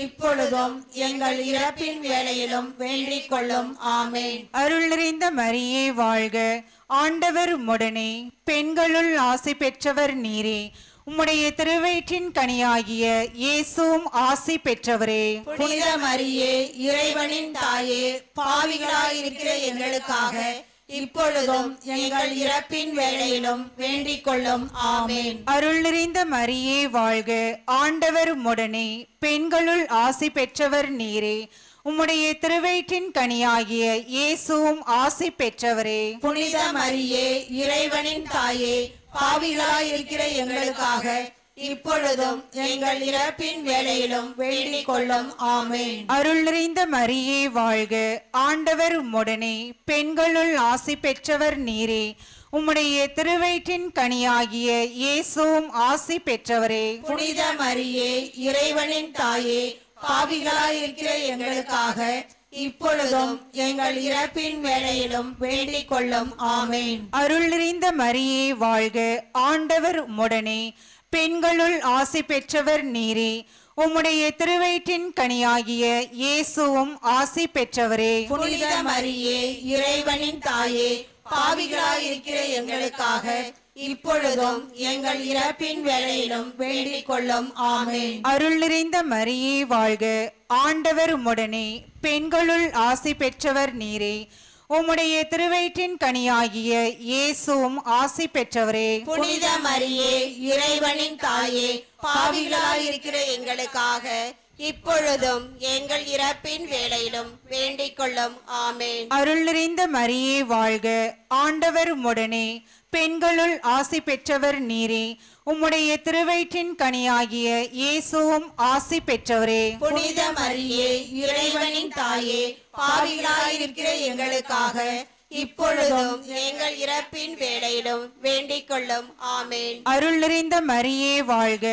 இப்பொழுதும் எங்கள் இறப்பின் வேளையிலும் வேண்டிக் கொள்ளும். ஆமென். அருள் நிறைந்த மரியே வாழ்க. ஆண்டவர் உம்முடனே, பெண்களுள் ஆசி பெற்றவர் நீரே. உம்முடைய திருவயிற்றின் கனியாகிய இயேசுவும் ஆசி பெற்றவரே. புனித மரியே, இறைவனின் தாயே, பாவிகளாய் இருக்கிற எங்களுக்காக இப்பொழுதும் எங்கள் இறப்பின் வேளையிலும் வேண்டிக் கொள்ளும். ஆமென். அருள் நிறைந்த மரியே வாழ்க. ஆண்டவர் உம்முடனே, பெண்களுள் ஆசி பெற்றவர் நீரே. உம்முடைய திருவயிற்றின் கனியாகிய இயேசுவும் ஆசி பெற்றவரே. புனித மரியே, இறைவனின் தாயே, பாவிகளாய் இருக்கிற எங்களுக்காக இப்பொழுதும் எங்கள் இறப்பின் வேளையிலும் வேண்டிக் கொள்ளும். ஆமென். அருள் நிறைந்த மரியே வாழ்க. ஆண்டவர் உம்முடனே, பெண்களுள் ஆசி பெற்றவர் நீரே. உம்முடைய திருவயிற்றின் கனியாகிய இயேசுவும் ஆசி பெற்றவரே. புனித மரியே, இறைவனின் தாயே, பாவிகளாய் இருக்கிற எங்களுக்காக இப்பொழுதும் எங்கள் இறப்பின் வேளையிலும் வேண்டிக் கொள்ளும். ஆமென். அருள் நிறைந்த மரியே வாழ்க. ஆண்டவர் உம்முடனே, பெண்களுள் ஆசி பெற்றவர் நீரே. உம்முடைய திருவயிற்றின் கனியாகிய இயேசுவும் ஆசி பெற்றவரே. புனித மரியே, இறைவனின் தாயே, பாவிகளாய் இருக்கிற எங்களுக்காக இப்பொழுதும் எங்கள் இறப்பின் வேளையிலும் வேண்டிக் கொள்ளும். ஆமென். அருள் நிறைந்த மரியே வாழ்க. ஆண்டவர் உம்முடனே, பெண்களுள் ஆசி பெற்றவர் நீரே. உம்முடைய திருவயிற்றின் கனியாகிய இயேசுவும் ஆசி பெற்றவரே. புனித மரியே, இறைவனின் தாயே, பாவிகளாய் இருக்கிற எங்களுக்காக இப்பொழுதும் எங்கள் இறப்பின் வேளையிலும் வேண்டிக் கொள்ளும். ஆமென். அருள் நிறைந்த மரியே வாழ்க. ஆண்டவர் உம்முடனே, பெண்களுள் ஆசி பெற்றவர் நீரே. உம்முடைய திருவயிற்றின் கனியாகிய இயேசுவும் ஆசி பெற்றவரே. புனித மரியே, இறைவனின் தாயே, பாவிகளாய் இருக்கிற எங்களுக்காக இப்பொழுதும் எங்கள் இறப்பின் வேளையிலும் வேண்டிக் கொள்ளும். ஆமென். அருள் நிறைந்த மரியே வாழ்க.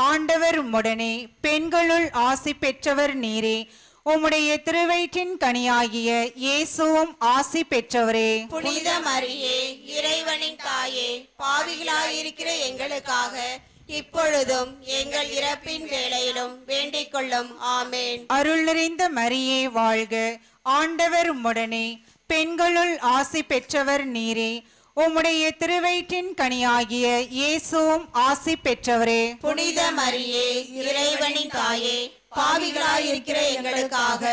ஆண்டவர் உம்முடனே, பெண்களுள் ஆசி பெற்றவர் நீரே. உம்முடைய திருவயிற்றின் கனியாகிய இயேசுவும் ஆசி பெற்றவரே. புனித மரியே, இறைவனின் தாயே, பாவிகளாய் இருக்கிற எங்களுக்காக இப்பொழுதும் எங்கள் இறப்பின் வேளையிலும் வேண்டிக் கொள்ளும். ஆமென். அருள் நிறைந்த மரியே வாழ்க. ஆண்டவர் உம்முடனே, பெண்களுள் ஆசி பெற்றவர் நீரே. உம்முடைய திருவயிற்றின் கனியாகிய இயேசுவும் ஆசி பெற்றவரே. புனித மரியே, இறைவனின் தாயே, பாவிகளாய் இருக்கிற எங்களுக்காக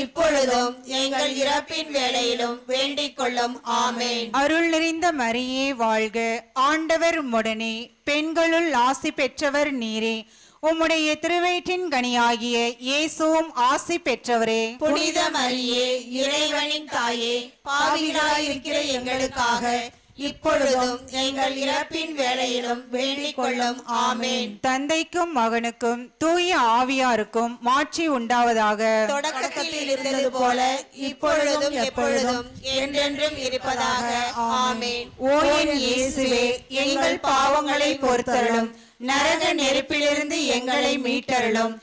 இப்பொழுதும் எங்கள் இறப்பின் வேளையிலும் வேண்டிக் கொள்ளும். ஆமென். அருள் நிறைந்த மரியே வாழ்க, ஆண்டவர் உம்முடனே, பெண்களுள் ஆசி பெற்றவர் நீரே. உம்முடைய திருவயிற்றின் கனியாகிய இயேசுவும் ஆசி பெற்றவரே. புனித மரியே, இறைவனின் தாயே, பாவிகளாயிருக்கிற எங்களுக்காக இப்பொழுதும் எங்கள் இறப்பின் வேளையிலும் வேண்டிக் கொள்ளும். ஆமென். தந்தைக்கும் மகனுக்கும் தூய ஆவியாருக்கும் மாட்சி உண்டாவதாக. தொடக்கத்தில் இருந்தது போல இப்பொழுதும் எப்பொழுதும் என்றென்றும் இருப்பதாக. ஆமென். ஓ என் இயேசுவே, எங்கள் பாவங்களை பொறுத்தருளும், நரக நெருப்பிலிருந்து எங்களை மீட்டருளும்,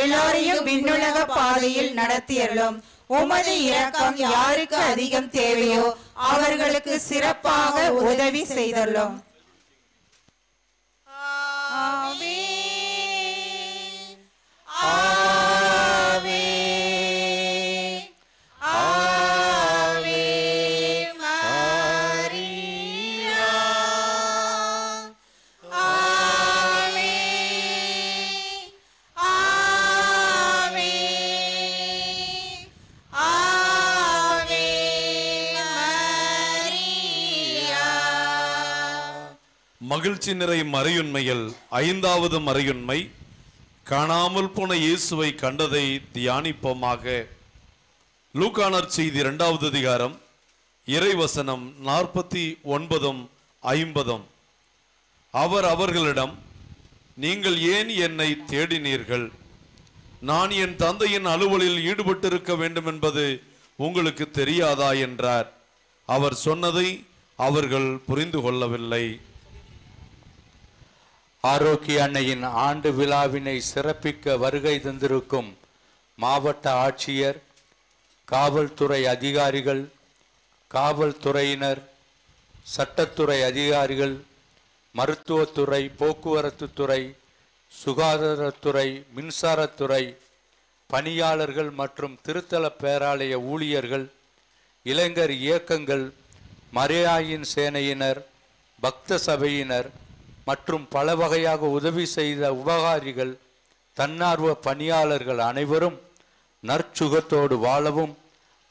எல்லோரையும் விண்ணுலக பாதையில் நடத்தியருளும். உமது இரக்கம் யாருக்கு அதிகம் தேவையோ அவர்களுக்கு சிறப்பாக உதவி செய்தருளும். மகிழ்ச்சி நிறை மறையுண்மையில் 5வது மறையுண்மை, காணாமல் போன இயேசுவை கண்டதை தியானிப்போமாக. லூக்கா நற்செய்தி 2வது அதிகாரம் இறைவசனம் 49 50. அவர் அவர்களிடம், நீங்கள் ஏன் என்னை தேடினீர்கள்? நான் என் தந்தையின் அலுவலில் ஈடுபட்டிருக்க வேண்டும் என்பது உங்களுக்கு தெரியாதா என்றார். அவர் சொன்னதை அவர்கள் புரிந்து கொள்ளவில்லை. ஆரோக்கிய அன்னையின் ஆண்டு விழாவினை சிறப்பிக்க வருகை தந்திருக்கும் மாவட்ட ஆட்சியர், காவல்துறை அதிகாரிகள், காவல்துறையினர், சட்டத்துறை அதிகாரிகள், மருத்துவத்துறை, போக்குவரத்து துறை, சுகாதாரத்துறை, மின்சாரத்துறை பணியாளர்கள் மற்றும் திருத்தல பேராலய ஊழியர்கள், இளைஞர் இயக்கங்கள், மரியாயின் சேனையினர், பக்த சபையினர் மற்றும் பல வகையாக உதவி செய்த உபகாரிகள், தன்னார்வ பணியாளர்கள் அனைவரும் நற்சுகத்தோடு வாழவும்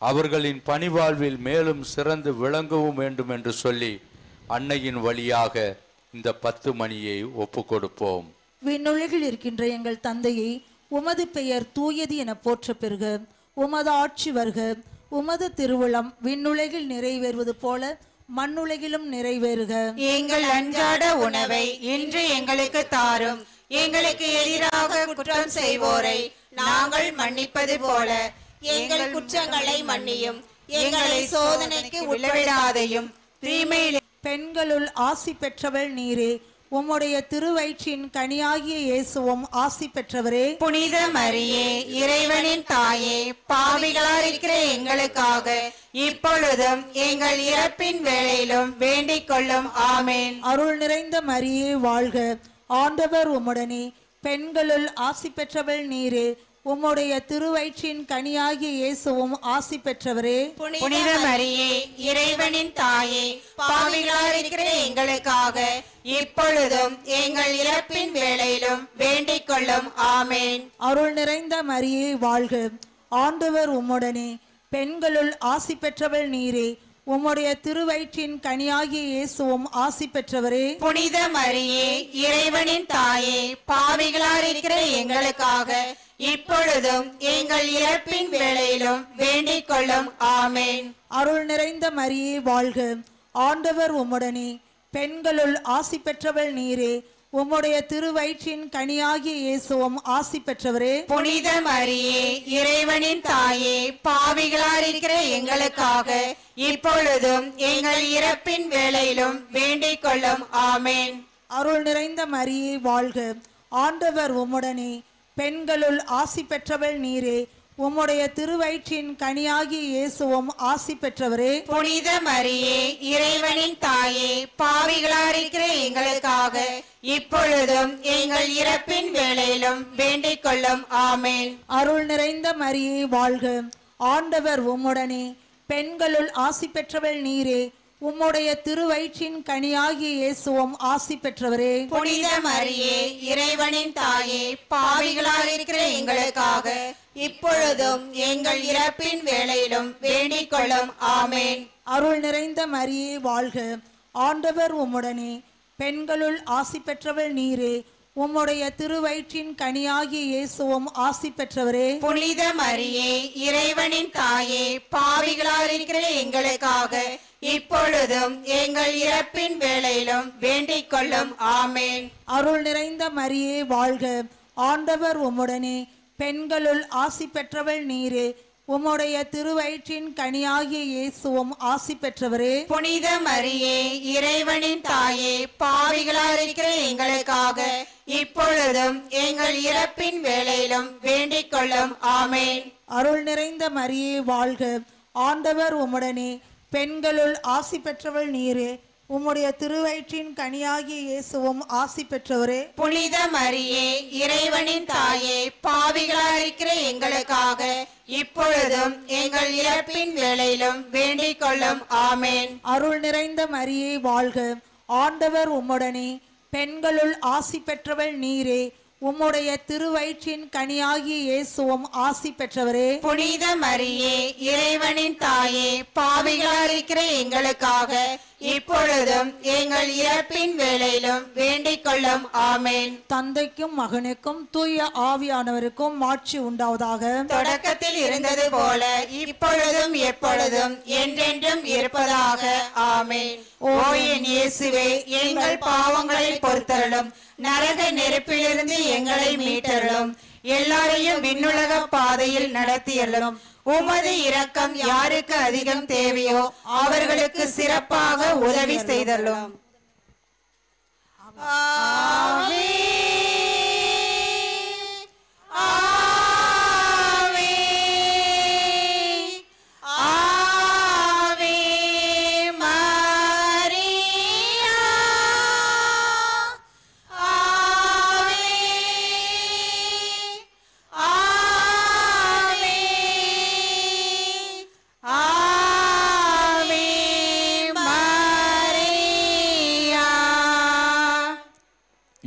அவர்களின் பணிவாழ்வில் மேலும் சிறந்து விளங்கவும் வேண்டும் என்று சொல்லி அன்னையின் வழியாக இந்த 10 மணியை ஒப்பு கொடுப்போம். விண்ணுலகில் இருக்கின்ற எங்கள் தந்தையை, உமது பெயர் தூயது என போற்ற பெறுக. உமது ஆட்சி வருக. உமது திருவுளம் விண்ணுலகில் நிறைவேறுவது போல மண்ணுலகிலும் நிறைவேறுக. எங்கள் அன்றாட உணவை இன்று எங்களுக்கு தாரும். எங்களுக்கு எதிராக குற்றம் செய்வோரை நாங்கள் மன்னிப்பது போல எங்கள் குற்றங்களை மன்னியும். எங்களை சோதனைக்கு விளைவிடாதையும் தீமையில். பெண்களுள் ஆசி பெற்றவள் நீரே. உம்முடைய திருவயிற்றின் கனியாகிய இயேசுவும் ஆசி பெற்றவரே. புனித மரியே, இறைவனின் தாயே, பாவிகளாயிருக்கிற எங்களுக்காக இப்பொழுதும் எங்கள் இறப்பின் வேளையிலும் வேண்டிக் கொள்ளும். ஆமென். அருள் நிறைந்த மரியே வாழ்க, ஆண்டவர் உம்முடனே, பெண்களுள் ஆசி பெற்றவள் நீரே. உம்முடைய திருவயிற்றின் கனியாகிய இயேசுவும் ஆசி பெற்றவரே. புனித மரியே, இறைவனின் தாயே, பாவிகளாயிருக்கிற எங்களுக்காக இப்பொழுதும் எங்கள் இறப்பின் வேளையிலும் வேண்டிக் கொள்ளும். ஆமென். அருள் நிறைந்த மரியே வாழ்க, ஆண்டவர் உம்முடனே, பெண்களுள் ஆசி பெற்றவள் நீரே. உம்முடைய திருவயிற்றின் கனியாகிய இயேசுவும் ஆசி பெற்றவரே. புனித மரியே, இறைவனின் தாயே, பாவிகளாயிருக்கிற எங்களுக்காக இப்பொழுதும் எங்கள் இறப்பின் வேளையிலும் வேண்டிக் கொள்ளும். ஆமென். அருள் நிறைந்த மரியே வாழ்க, ஆண்டவர் உம்முடனே, பெண்களுள் ஆசி பெற்றவள் நீரே. உம்முடைய திருவயிற்றின் கனியாகிய இயேசுவும் ஆசி பெற்றவரே. புனித மரியே, இறைவனின் தாயே, பாவிகளாயிருக்கிற எங்களுக்காக இப்பொழுதும் எங்கள் இறப்பின் வேளையிலும் வேண்டிக் கொள்ளும். ஆமென். அருள் நிறைந்த மரியே வாழ்க, ஆண்டவர் உம்முடனே, பெண்களுள் ஆசி பெற்றவள் நீரே. உம்முடைய திருவயிற்றின் கனியாகிய இயேசுவும் ஆசி பெற்றவரே. புனித மரியே, இறைவனின் தாயே, பாவிகளாயிருக்கிற எங்களுக்காக இப்பொழுதும் எங்கள் இறப்பின் வேளையிலும் வேண்டிக் கொள்ளும். ஆமென். அருள் நிறைந்த மரியே வாழ்க, ஆண்டவர் உம்முடனே, பெண்களுள் ஆசி பெற்றவள் நீரே. உம்முடைய திருவயிற்றின் கனியாகிய இயேசுவும் ஆசி பெற்றவரே. புனித மரியே, இறைவனின் தாயே, பாவிகளாக இருக்கிற எங்களுக்காக இப்பொழுதும் எங்கள் இறப்பின் வேளையிலும் வேண்டிக் கொள்ளும். ஆமேன். அருள் நிறைந்த மரியே வாழ்க, ஆண்டவர் உம்முடனே, பெண்களுள் ஆசி பெற்றவள் நீரே, உம்முடைய திருவயிற்றின் கனியாகிய இயேசுவும் ஆசி பெற்றவரே. புனித மரியே, இறைவனின் தாயே, பாவிகளாக இருக்கிற எங்களுக்காக இப்பொழுதும் எங்கள் இறப்பின் வேளையிலும் வேண்டிக் கொள்ளும். ஆமேன். அருள் நிறைந்த மரியே வாழ்க, ஆண்டவர் உம்முடனே, பெண்களுள் ஆசி பெற்றவள் நீரே, உம்முடைய திருவயிற்றின் கனியாகிய இயேசுவும் ஆசி பெற்றவரே. புனித மரியே, இறைவனின் தாயே, பாவிகளாக இருக்கிற எங்களுக்காக இப்பொழுதும் எங்கள் இறப்பின் வேளையிலும் வேண்டிக் கொள்ளும். ஆமேன். அருள் நிறைந்த மரியே வாழ்க, ஆண்டவர் உம்முடனே, பெண்களுள் ஆசி பெற்றவள் நீரே, உம்முடைய திருவயிற்றின் கனியாகிய இயேசுவும் ஆசி பெற்றவரே. புனித மரியே, இறைவனின் தாயே, பாவிகளாக இருக்கிற எங்களுக்காக இப்பொழுதும் எங்கள் இறப்பின் வேளையிலும் வேண்டிக் கொள்ளும். ஆமேன். அருள் நிறைந்த மரியே வாழ்க, ஆண்டவர் உம்முடனே, பெண்களுள் ஆசி பெற்றவள் நீரே, உம்முடைய திருவயிற்றின் கனியாகிய இயேசுவும் ஆசி பெற்றவரே. புனித மரியே, இறைவனின் தாயே, பாவிகளாக இருக்கிற எங்களுக்காக இப்பொழுதும் எங்கள் இறப்பின் வேளையிலும் வேண்டிக் கொள்ளும். ஆமேன். தந்தைக்கும் மகனுக்கும் தூய ஆவியானவருக்கும் மாட்சி உண்டாவதாக. தொடக்கத்தில் இருந்தது போல இப்பொழுதும் எப்பொழுதும் என்றென்றும் இருப்பதாக. ஆமேன். ஓ என் இயேசுவே, எங்கள் பாவங்களை பொறுத்தருளும், நரக நெருப்பிலிருந்து எங்களை மீட்டருளும், எல்லாரையும் விண்ணுலக பாதையில் நடத்தியருளும். உமது இரக்கம் யாருக்கு அதிகம் தேவையோ அவர்களுக்கு சிறப்பாக உதவி செய்தருளும்.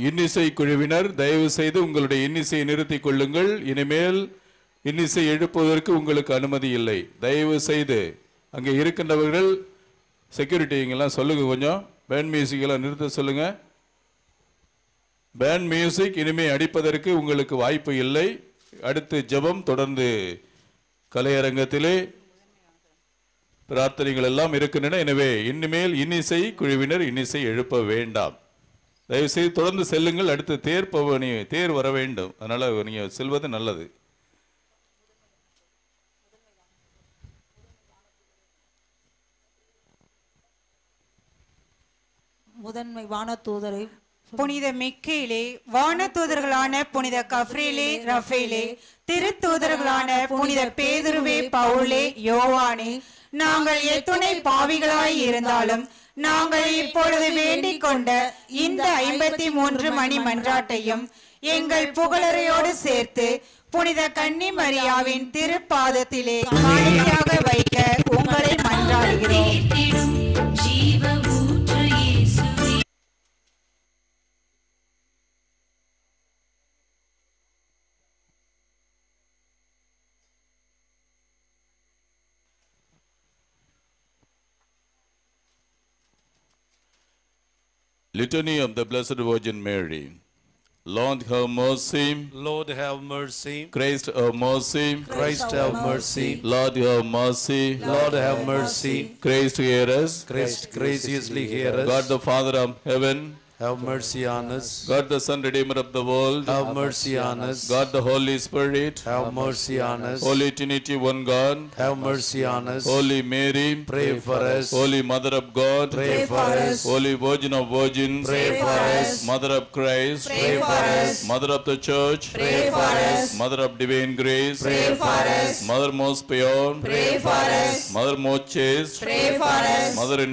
இன்னிசை குழுவினர், தயவு செய்து உங்களுடைய இன்னிசையை நிறுத்திக் கொள்ளுங்கள். இனிமேல் இன்னிசை எழுப்புவதற்கு உங்களுக்கு அனுமதி இல்லை. தயவு செய்து அங்கே இருக்கின்றவர்கள் செக்யூரிட்டிங்கெல்லாம் சொல்லுங்க, கொஞ்சம் பேண்ட் மியூசிக் எல்லாம் நிறுத்த சொல்லுங்க. பேண்ட் மியூசிக் இனிமே அடிப்பதற்கு உங்களுக்கு வாய்ப்பு இல்லை. அடுத்து ஜெபம், தொடர்ந்து கலையரங்கத்திலே பிரார்த்தனைகள் எல்லாம் இருக்கின்றன. எனவே இனிமேல் இன்னிசை குழுவினர் இன்னிசை எழுப்ப வேண்டாம். தயவுசெய்து தொடர்ந்து செல்லுங்கள். அடுத்து தேர் வர வேண்டும், அதனால நீங்க செல்வது நல்லது. முதன்மை வானதூதரை புனித மிக்கேலே, வானதூதர்களான புனித கப்ரியேலே, ரஃபேலே, திருத்தூதர்களான புனித பேதுருவே, பவுலே, யோவானே, நாங்கள் எத்துணை பாவிகளாய் இருந்தாலும் நாங்கள் இப்பொழுது வேண்டிக் கொண்ட இந்த 53 மணி மன்றாட்டையும் எங்கள் புகழறையோடு சேர்த்து புனித கன்னி மரியாவின் திருப்பாதத்திலே காணிக்கையாக வைக்க உங்களை மன்றாடுகிறோம். Litany of the Blessed Virgin Mary. Lord have mercy. Lord have mercy. Christ have mercy. Christ have mercy. Lord have mercy. Lord have mercy. Christ hear us. Christ graciously hear us. God the Father of heaven, Have mercy on us. God the Son, Redeemer of the world, Have mercy on us. God the Holy Spirit, Have mercy on us. Holy Trinity, one God, Have mercy on us. Holy Mary, Pray for us. Holy Mother of God, Pray for us. Holy Virgin of Virgins, Pray for us. Mother of Christ, Pray for us. Mother of the Church, Pray for us. Mother of Divine Grace, Pray for us. Mother most pure, Pray for us. Mother most chaste, Pray for us. Mother in